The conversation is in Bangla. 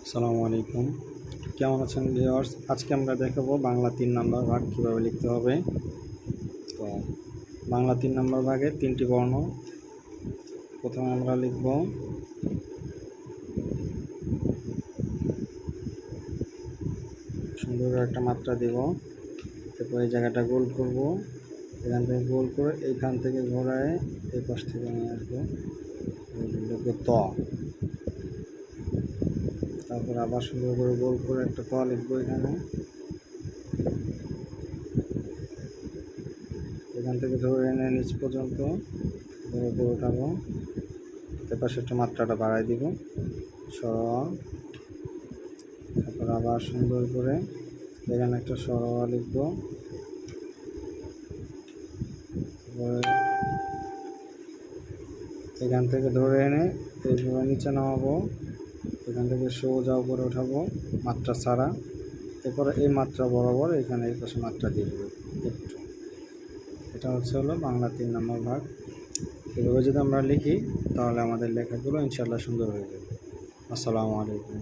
আসসালামু আলাইকুম। কেমন আছেন ভিউয়ার্স? আজকে আমরা দেখাবো বাংলা ৩ নম্বর ভাগ কীভাবে লিখতে হবে। তো বাংলা ৩ নম্বর ভাগে ৩টি বর্ণ। প্রথমে আমরা লিখব সুন্দর করে একটা মাত্রা দেব। এরপর এই জায়গাটা গোল করব, এখান থেকে গোল করে এইখান থেকে ঘোরায় এই পাশ থেকে নিয়ে আসবো, লিখব ত। তারপর আবার সুন্দর করে গোল করে একটা ত লিখবো এখানে। এখান থেকে ধরে এনে নিচ পর্যন্ত ধরে উপরে উঠাবো। এরপর সেটা মাত্রাটা বাড়াই দিব তারপর আবার সুন্দর করে এখানে একটা লিখব। এখান থেকে ধরে এনে এইভাবে নিচে নামাবো, এখান থেকে সোজা উপরে উঠাবো মাত্রা ছাড়া। এরপরে এই মাত্রা বরাবর এখানে এই পাশে মাত্রা দিয়ে দেবো একটু। এটা হলো বাংলা ৩ নম্বর ভাগ। এভাবে যদি আমরা লিখি তাহলে আমাদের লেখাগুলো ইনশাআল্লাহ সুন্দর হয়ে যাবে। আসসালামু আলাইকুম।